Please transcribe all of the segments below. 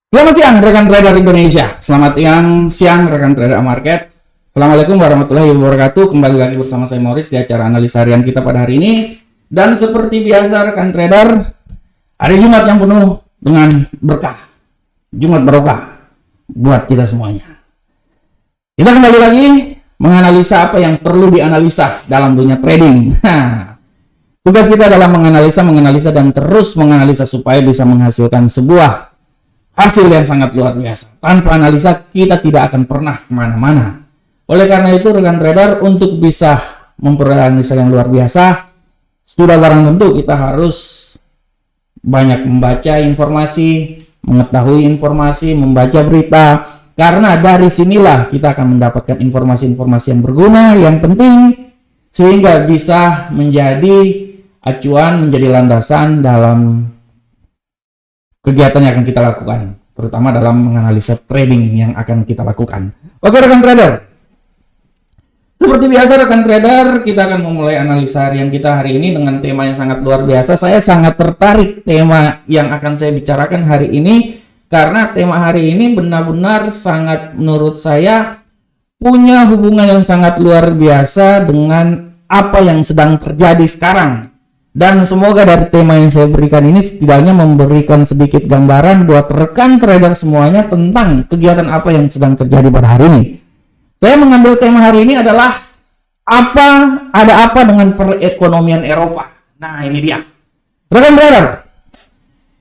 Selamat siang rekan trader Indonesia. Selamat siang rekan trader market. Assalamualaikum warahmatullahi wabarakatuh. Kembali lagi bersama saya Morris di acara analisa harian kita pada hari ini. Dan seperti biasa rekan trader, hari Jumat yang penuh dengan berkah. Jumat barokah buat kita semuanya. Kita kembali lagi menganalisa apa yang perlu dianalisa dalam dunia trading. Tugas kita adalah menganalisa dan terus menganalisa supaya bisa menghasilkan sebuah hasil yang sangat luar biasa. Tanpa analisa kita tidak akan pernah kemana-mana. Oleh karena itu rekan trader, untuk bisa memperoleh analisa yang luar biasa, sudah barang tentu kita harus banyak membaca informasi, mengetahui informasi, membaca berita. Karena dari sinilah kita akan mendapatkan informasi-informasi yang berguna, yang penting, sehingga bisa menjadi acuan, menjadi landasan dalam kegiatan yang akan kita lakukan, terutama dalam menganalisa trading yang akan kita lakukan. Oke rekan trader, seperti biasa rekan trader, kita akan memulai analisa harian kita hari ini dengan tema yang sangat luar biasa. Saya sangat tertarik tema yang akan saya bicarakan hari ini, karena tema hari ini benar-benar sangat, menurut saya, punya hubungan yang sangat luar biasa dengan apa yang sedang terjadi sekarang. Dan semoga dari tema yang saya berikan ini setidaknya memberikan sedikit gambaran buat rekan trader semuanya tentang kegiatan apa yang sedang terjadi pada hari ini. Saya mengambil tema hari ini adalah ada apa dengan perekonomian Eropa. Nah ini dia. Rekan trader,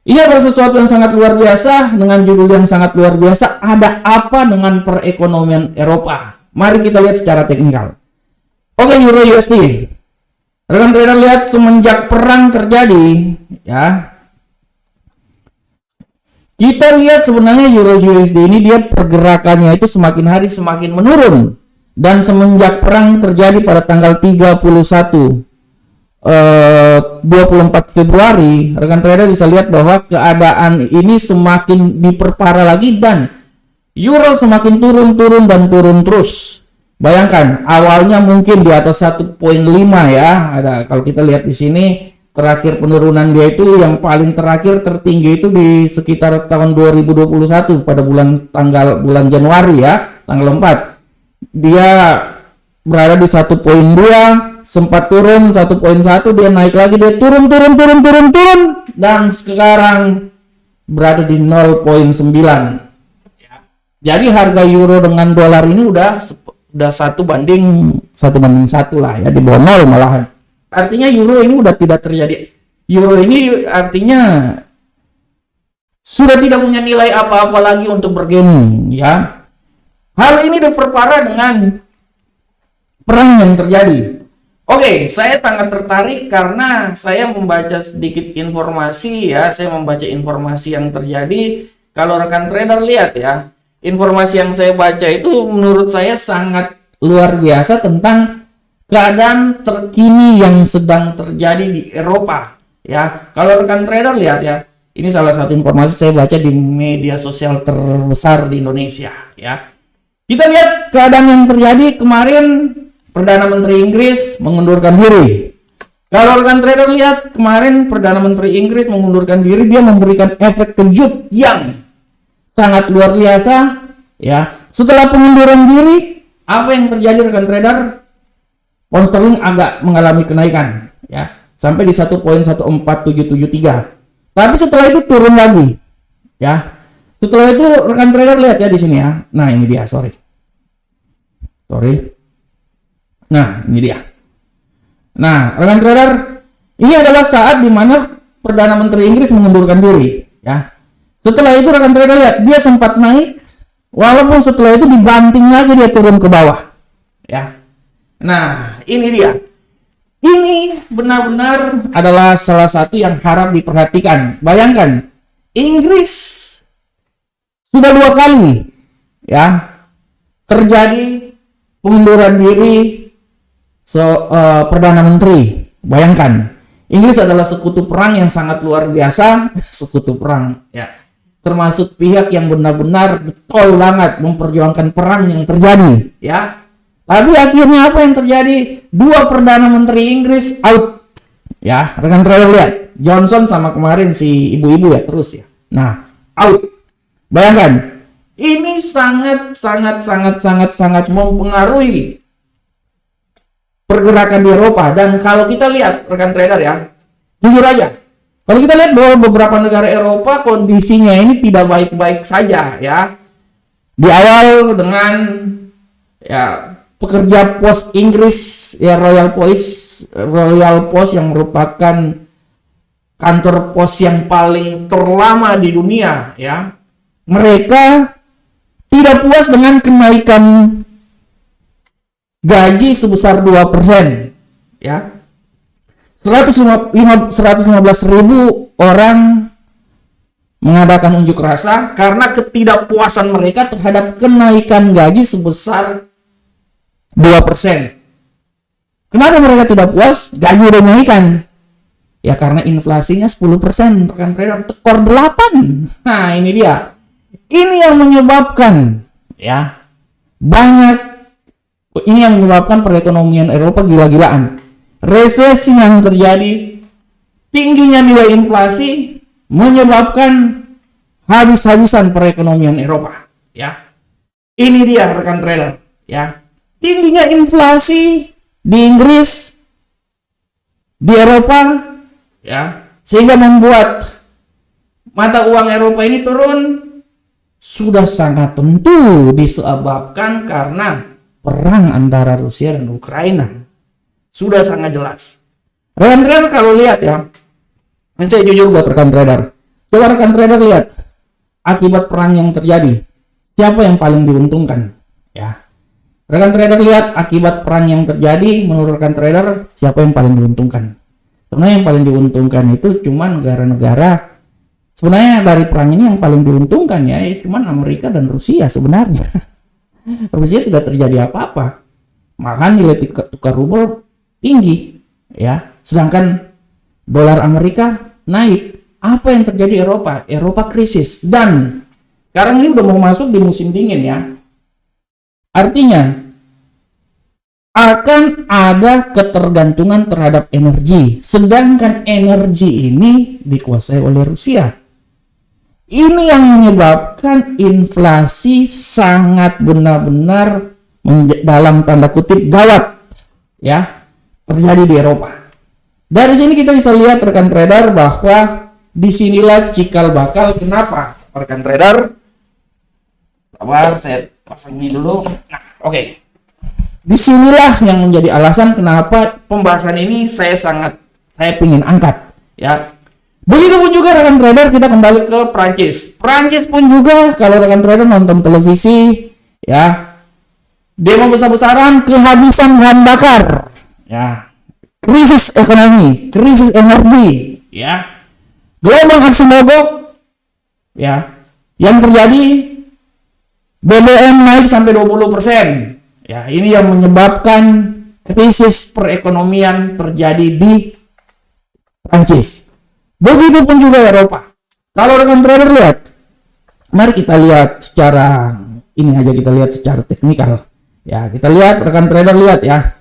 ini adalah sesuatu yang sangat luar biasa dengan judul yang sangat luar biasa. Ada apa dengan perekonomian Eropa? Mari kita lihat secara teknikal. Oke, Euro USD. Rekan trader lihat, semenjak perang terjadi, ya, kita lihat sebenarnya Euro USD ini dia pergerakannya itu semakin hari semakin menurun. Dan semenjak perang terjadi pada tanggal 24 Februari, rekan trader bisa lihat bahwa keadaan ini semakin diperparah lagi dan Euro semakin turun terus. Bayangkan, awalnya mungkin di atas 1.5 ya. Kalau kita lihat di sini, terakhir penurunan dia itu yang paling terakhir tertinggi itu di sekitar tahun 2021 pada bulan Januari ya, tanggal 4. Dia berada di 1.2, sempat turun 1.1, dia naik lagi, dia turun dan sekarang berada di 0.9. Ya. Jadi harga euro dengan dolar ini udah 1 banding 1 lah ya, di bawah 0 malahan. Artinya euro ini udah tidak terjadi. Euro ini artinya sudah tidak punya nilai apa-apa lagi untuk bergaining ya. Hal ini diperparah dengan perang yang terjadi. Oke, saya sangat tertarik karena saya membaca sedikit informasi ya, saya membaca informasi yang terjadi. Kalau rekan trader lihat ya, informasi yang saya baca itu menurut saya sangat luar biasa tentang keadaan terkini yang sedang terjadi di Eropa. Ya, kalau rekan trader lihat ya, ini salah satu informasi saya baca di media sosial terbesar di Indonesia. Ya, kita lihat keadaan yang terjadi kemarin. Perdana Menteri Inggris mengundurkan diri. Kalau rekan trader lihat kemarin Perdana Menteri Inggris mengundurkan diri, dia memberikan efek kejut yang sangat luar biasa ya. Setelah pengunduran diri, apa yang terjadi rekan trader? Pound sterling agak mengalami kenaikan ya, sampai di 1.14773. Tapi setelah itu turun lagi ya. Setelah itu rekan trader lihat ya di sini ya. Nah, ini dia, sorry. Nah, ini dia. Nah, rekan trader, ini adalah saat di mana Perdana Menteri Inggris mengundurkan diri ya. Setelah itu rekan trader lihat, dia sempat naik, walaupun setelah itu dibanting lagi, dia turun ke bawah ya. Nah, ini dia. Ini benar-benar adalah salah satu yang harap diperhatikan. Bayangkan, Inggris sudah 2 kali ya terjadi pengunduran diri Perdana Menteri. Bayangkan, Inggris adalah sekutu perang yang sangat luar biasa. Sekutu perang ya, termasuk pihak yang benar-benar betul banget memperjuangkan perang yang terjadi ya. Tapi akhirnya apa yang terjadi? 2 Perdana Menteri Inggris out ya. Rekan trader lihat, Johnson sama kemarin si ibu-ibu ya terus ya. Nah, out. Bayangkan, ini sangat mempengaruhi pergerakan di Eropa. Dan kalau kita lihat rekan trader ya, jujur aja, kalau kita lihat bahwa beberapa negara Eropa kondisinya ini tidak baik-baik saja ya. Di awal dengan ya pekerja pos Inggris ya, Royal Post yang merupakan kantor pos yang paling terlama di dunia ya. Mereka tidak puas dengan kenaikan gaji sebesar 2% ya. 115.000 orang mengadakan unjuk rasa karena ketidakpuasan mereka terhadap kenaikan gaji sebesar 2%. Kenapa mereka tidak puas? Gaji udah naikkan. Ya karena inflasinya 10%, rekan trader, tekor 8. Nah, ini dia. Ini yang menyebabkan ya perekonomian Eropa gila-gilaan. Resesi yang terjadi, tingginya nilai inflasi menyebabkan habis-habisan perekonomian Eropa ya. Ini dia rekan trader ya. Tingginya inflasi di Inggris, di Eropa ya, sehingga membuat mata uang Eropa ini turun. Sudah sangat tentu disebabkan karena perang antara Rusia dan Ukraina. Sudah sangat jelas. Rekan trader kalau lihat ya, ini saya jujur buat rekan trader. Coba rekan trader lihat akibat perang yang terjadi, siapa yang paling diuntungkan? Ya, rekan trader lihat akibat perang yang terjadi, menurut rekan trader siapa yang paling diuntungkan? Sebenarnya yang paling diuntungkan itu cuma negara-negara. Sebenarnya dari perang ini yang paling diuntungkan ya cuman Amerika dan Rusia sebenarnya. Rusia tidak terjadi apa-apa, malah nilai tukar rubel tinggi ya, sedangkan dolar Amerika naik. Apa yang terjadi Eropa? Eropa krisis, dan sekarang ini udah mau masuk di musim dingin ya. Artinya akan ada ketergantungan terhadap energi, sedangkan energi ini dikuasai oleh Rusia. Ini yang menyebabkan inflasi sangat benar-benar dalam tanda kutip gawat ya terjadi di Eropa. Dari sini kita bisa lihat rekan trader bahwa disinilah cikal bakal kenapa rekan trader. Sabar, saya pasang ini dulu. Nah, oke. Disinilah yang menjadi alasan kenapa pembahasan ini saya ingin angkat ya. Begitupun juga rekan trader, kita kembali ke Prancis. Prancis pun juga kalau rekan trader nonton televisi ya, demo besar-besaran, kehabisan bahan bakar ya, krisis ekonomi, krisis energi ya, gelombang aksi mogok ya, yang terjadi BBM naik sampai 20% ya. Ini yang menyebabkan krisis perekonomian terjadi di Prancis. Begitupun juga Eropa. Kalau rekan trader lihat, mari kita lihat secara teknikal. Ya, kita lihat rekan trader lihat ya.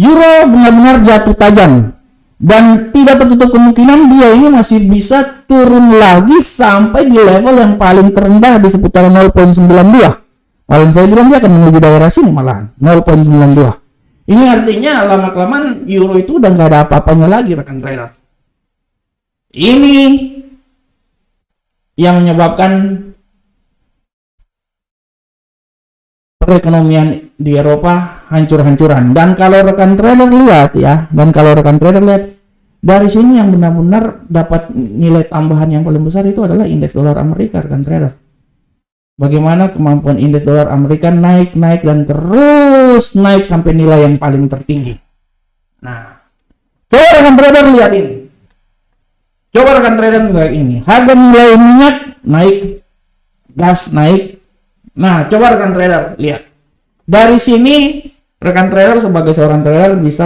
Euro benar-benar jatuh tajam dan tidak tertutup kemungkinan dia ini masih bisa turun lagi sampai di level yang paling terendah di seputaran 0.92. Kalau saya bilang dia akan menuju daerah sini malahan 0.92. Ini artinya lama-kelamaan euro itu udah nggak ada apa-apanya lagi rekan trader. Ini yang menyebabkan perekonomian di Eropa hancur-hancuran. Dan kalau rekan trader lihat dari sini yang benar-benar dapat nilai tambahan yang paling besar itu adalah indeks dolar Amerika rekan trader. Bagaimana kemampuan indeks dolar Amerika naik dan terus naik sampai nilai yang paling tertinggi. Nah, coba rekan trader lihat ini. Harga nilai minyak naik, gas naik. Nah, coba rekan trader lihat. Dari sini rekan trader sebagai seorang trader bisa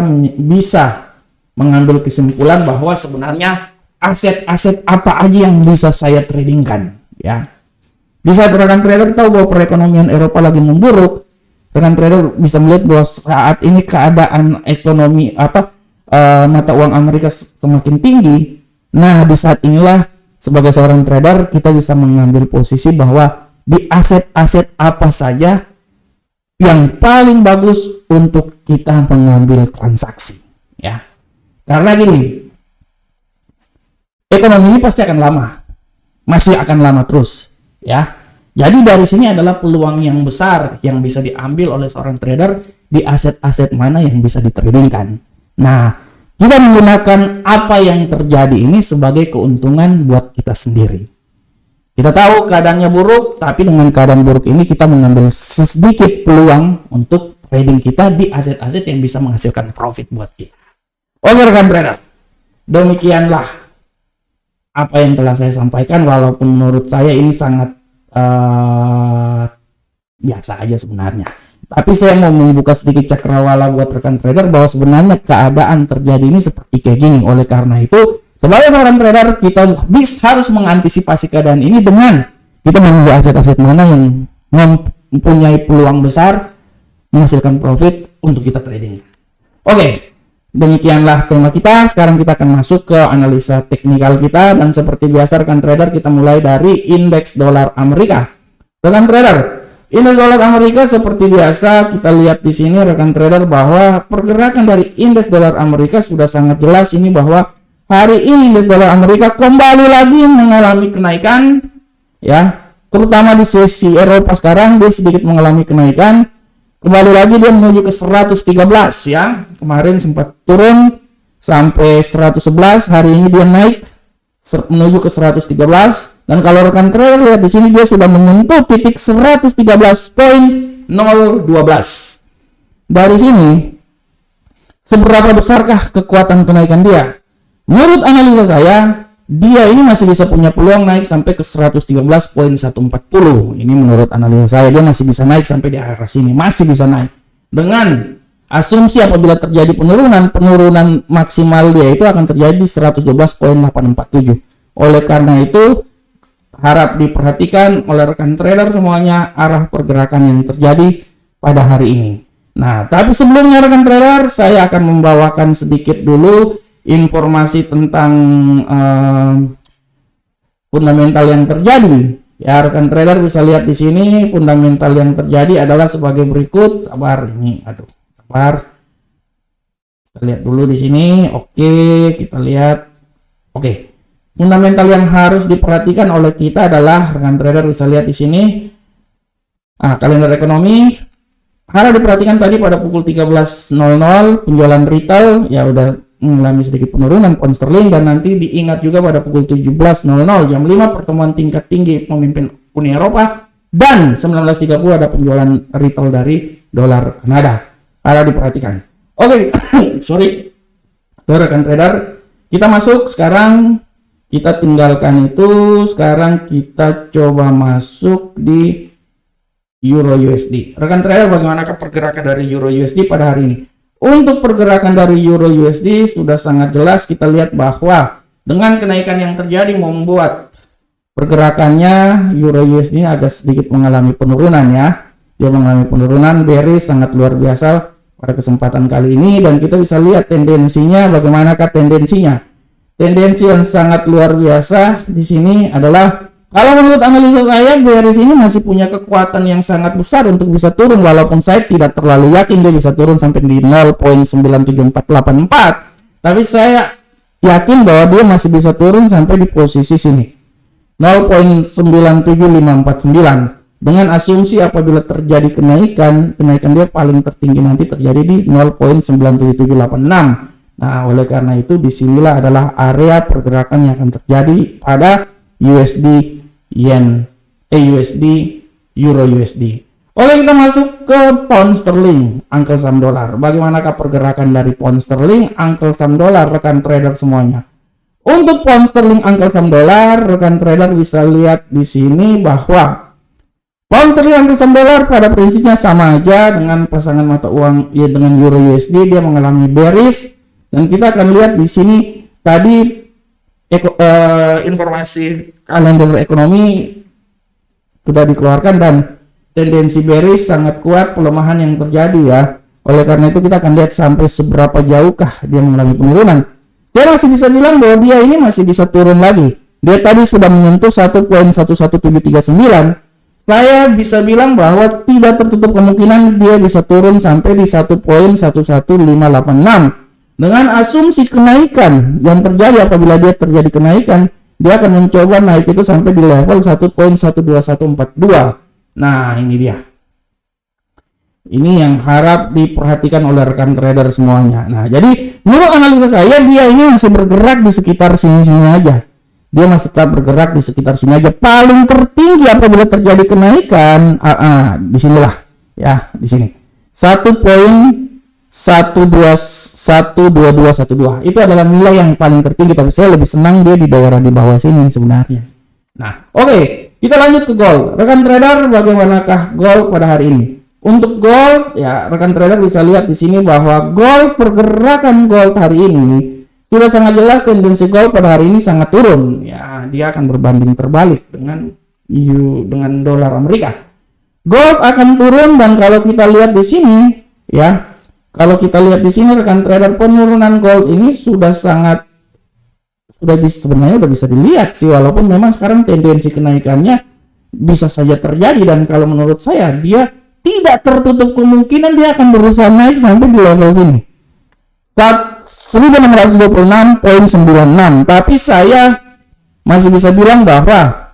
mengambil kesimpulan bahwa sebenarnya aset-aset apa aja yang bisa saya tradingkan ya. Di saat rekan trader tahu bahwa perekonomian Eropa lagi memburuk, rekan trader bisa melihat bahwa saat ini keadaan ekonomi mata uang Amerika semakin tinggi. Nah, di saat inilah sebagai seorang trader kita bisa mengambil posisi bahwa di aset-aset apa saja yang paling bagus untuk kita mengambil transaksi, ya. Karena gini, ekonomi ini pasti akan lama, masih akan lama terus, ya. Jadi dari sini adalah peluang yang besar yang bisa diambil oleh seorang trader di aset-aset mana yang bisa ditradingkan. Nah, kita menggunakan apa yang terjadi ini sebagai keuntungan buat kita sendiri. Kita tahu keadaannya buruk, tapi dengan keadaan buruk ini kita mengambil sedikit peluang untuk trading kita di aset-aset yang bisa menghasilkan profit buat kita. Oke rekan trader, demikianlah apa yang telah saya sampaikan, walaupun menurut saya ini sangat biasa aja sebenarnya. Tapi saya mau membuka sedikit cakrawala buat rekan trader bahwa sebenarnya keadaan terjadi ini seperti kayak gini. Oleh karena itu, sebagai seorang trader kita harus mengantisipasi keadaan ini dengan kita memilih aset-aset mana yang mempunyai peluang besar menghasilkan profit untuk kita trading. Oke, demikianlah tema kita. Sekarang kita akan masuk ke analisa teknikal kita, dan seperti biasa rekan trader kita mulai dari indeks dolar Amerika. Rekan trader, indeks dolar Amerika seperti biasa kita lihat di sini rekan trader bahwa pergerakan dari indeks dolar Amerika sudah sangat jelas ini bahwa hari ini indeks dolar Amerika kembali lagi mengalami kenaikan, ya, terutama di sesi Eropa sekarang dia sedikit mengalami kenaikan. Kembali lagi dia menuju ke 113, ya. Kemarin sempat turun sampai 111, hari ini dia naik menuju ke 113. Dan kalau rekan trader lihat di sini dia sudah menyentuh titik 113.012. Dari sini seberapa besarkah kekuatan kenaikan dia? Menurut analisa saya, dia ini masih bisa punya peluang naik sampai ke 113.140. Ini menurut analisa saya, dia masih bisa naik sampai di arah sini, masih bisa naik. Dengan asumsi apabila terjadi penurunan maksimal dia itu akan terjadi di 112.847. Oleh karena itu, harap diperhatikan oleh rekan trader semuanya arah pergerakan yang terjadi pada hari ini. Nah, tapi sebelumnya rekan trader, saya akan membawakan sedikit dulu informasi tentang fundamental yang terjadi. Ya, rekan trader bisa lihat di sini fundamental yang terjadi adalah sebagai berikut. Sabar ini, sabar. Kita lihat dulu di sini. Oke, kita lihat. Oke. Fundamental yang harus diperhatikan oleh kita adalah rekan trader bisa lihat di sini. Kalender ekonomi harus diperhatikan tadi pada pukul 13.00 penjualan retail ya udah mengalami sedikit penurunan pound sterling, dan nanti diingat juga pada pukul 17.00 jam 5 pertemuan tingkat tinggi pemimpin Uni Eropa, dan 19.30 ada penjualan retail dari dolar Kanada. Harus diperhatikan. Oke, sorry rekan trader, kita masuk sekarang, kita tinggalkan itu, sekarang kita coba masuk di Euro USD. Rekan trader, bagaimanakah pergerakan dari Euro USD pada hari ini? Untuk pergerakan dari Euro USD sudah sangat jelas, kita lihat bahwa dengan kenaikan yang terjadi membuat pergerakannya Euro USD agak sedikit mengalami penurunan, ya. Dia mengalami penurunan bearish sangat luar biasa pada kesempatan kali ini, dan kita bisa lihat tendensinya. Bagaimanakah tendensinya? Tendensi yang sangat luar biasa di sini adalah, kalau menurut analisa saya, bearish ini masih punya kekuatan yang sangat besar untuk bisa turun, walaupun saya tidak terlalu yakin dia bisa turun sampai di 0.97484, tapi saya yakin bahwa dia masih bisa turun sampai di posisi sini 0.97549, dengan asumsi apabila terjadi kenaikan dia paling tertinggi nanti terjadi di 0.97786. Nah, oleh karena itu disinilah adalah area pergerakan yang akan terjadi pada USD Yen, USD Euro USD. Oleh kita masuk ke pound sterling, angkel saham dolar. Bagaimanakah pergerakan dari pound sterling, angkel saham dolar, rekan trader semuanya? Untuk pound sterling, angkel saham dolar, rekan trader bisa lihat di sini bahwa pound sterling, angkel saham dolar pada prinsipnya sama aja dengan pasangan mata uang ya dengan Euro USD, dia mengalami bearish, dan kita akan lihat di sini tadi informasi kalender ekonomi sudah dikeluarkan dan tendensi bearish sangat kuat, pelemahan yang terjadi ya. Oleh karena itu kita akan lihat sampai seberapa jauhkah dia mengalami penurunan. Saya masih bisa bilang bahwa dia ini masih bisa turun lagi dia tadi sudah menyentuh 1.11739. Saya bisa bilang bahwa tidak tertutup kemungkinan dia bisa turun sampai di 1.11586. Dengan asumsi kenaikan yang terjadi, apabila dia terjadi kenaikan, dia akan mencoba naik itu sampai di level 1.12142. Nah, ini dia. Ini yang harap diperhatikan oleh rekan trader semuanya. Nah, jadi menurut analisa saya, dia ini masih bergerak di sekitar sini-sini aja. Dia masih tetap bergerak di sekitar sini aja. Paling tertinggi apabila terjadi kenaikan, di sinilah, ya, di sini. 1.12212. Itu adalah nilai yang paling tertinggi, tapi saya lebih senang dia di daerah di bawah sini sebenarnya. Nah, oke, kita lanjut ke gold. Rekan trader, bagaimanakah gold pada hari ini? Untuk gold, ya, rekan trader bisa lihat di sini bahwa gold, pergerakan gold hari ini sudah sangat jelas tendensi gold pada hari ini sangat turun. Ya, dia akan berbanding terbalik dengan dolar Amerika. Gold akan turun, dan kalau kita lihat di sini, ya, kalau kita lihat di sini rekan trader, penurunan gold ini sebenarnya udah bisa dilihat sih, walaupun memang sekarang tendensi kenaikannya bisa saja terjadi, dan kalau menurut saya dia tidak tertutup kemungkinan dia akan berusaha naik sampai di level sini 1626.96. Tapi saya masih bisa bilang bahwa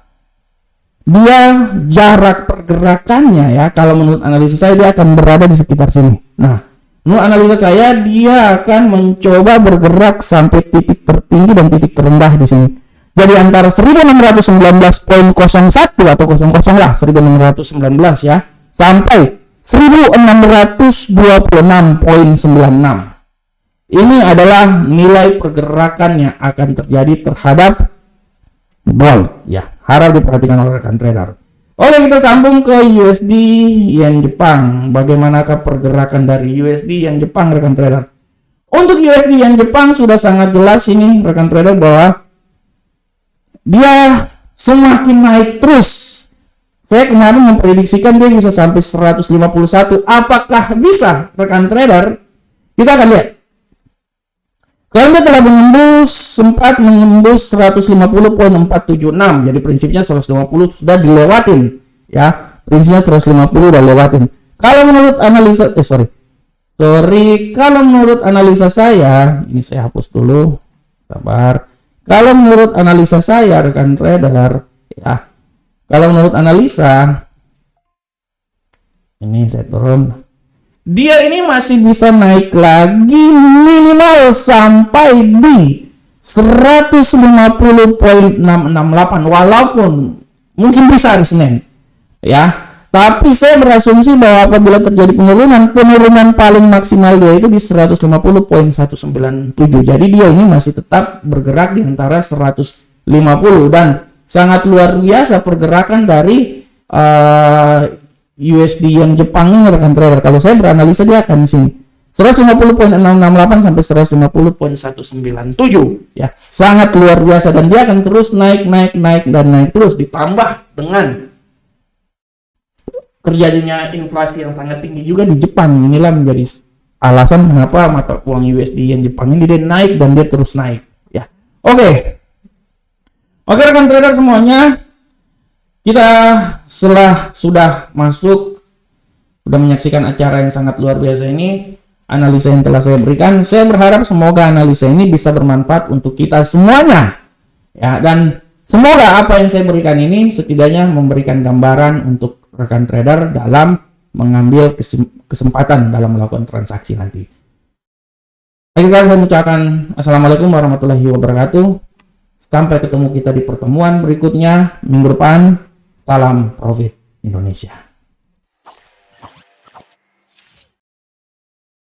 dia jarak pergerakannya, ya, kalau menurut analisa saya dia akan berada di sekitar sini. Nah, menurut analisa saya dia akan mencoba bergerak sampai titik tertinggi dan titik terendah di sini. Jadi antara 1619.01 atau 00 lah, 1619 ya, sampai 1626.96. Ini adalah nilai pergerakan yang akan terjadi terhadap gold, ya. Harap diperhatikan oleh rekan trader. Oke, kita sambung ke USD Yen Jepang. Bagaimanakah pergerakan dari USD Yen Jepang, rekan trader? Untuk USD Yen Jepang sudah sangat jelas ini, rekan trader, bahwa dia semakin naik terus. Saya kemarin memprediksikan dia bisa sampai 151. Apakah bisa, rekan trader? Kita akan lihat. Sekarang dia telah sempat menembus 150.476. Jadi prinsipnya 150 sudah dilewatin, ya. Prinsipnya 150 udah lewatin. Kalau menurut analisa kalau menurut analisa saya, ini saya hapus dulu. Sabar. Kalau menurut analisa saya, rekan trader, ya. Kalau menurut analisa, ini saya turun. Dia ini masih bisa naik lagi minimal sampai di 150.668, walaupun mungkin bisa hari Senin, ya. Tapi saya berasumsi bahwa apabila terjadi penurunan paling maksimal dia itu di 150.197. Jadi dia ini masih tetap bergerak di antara 150, dan sangat luar biasa pergerakan dari USD yang Jepang ini, rekan trader. Kalau saya beranalisa dia akan di sini 150.668 sampai 150.197, ya. Sangat luar biasa, dan dia akan terus naik dan naik terus, ditambah dengan terjadinya inflasi yang sangat tinggi juga di Jepang. Inilah menjadi alasan kenapa mata uang USD yang Jepang ini dia naik dan dia terus naik, ya. Oke, rekan trader semuanya, kita sudah menyaksikan acara yang sangat luar biasa ini, analisa yang telah saya berikan. Saya berharap semoga analisa ini bisa bermanfaat untuk kita semuanya, ya, dan semoga apa yang saya berikan ini setidaknya memberikan gambaran untuk rekan trader dalam mengambil kesempatan dalam melakukan transaksi nanti. Saya mengucapkan assalamualaikum warahmatullahi wabarakatuh. Sampai ketemu kita di pertemuan berikutnya minggu depan. Salam profit Indonesia.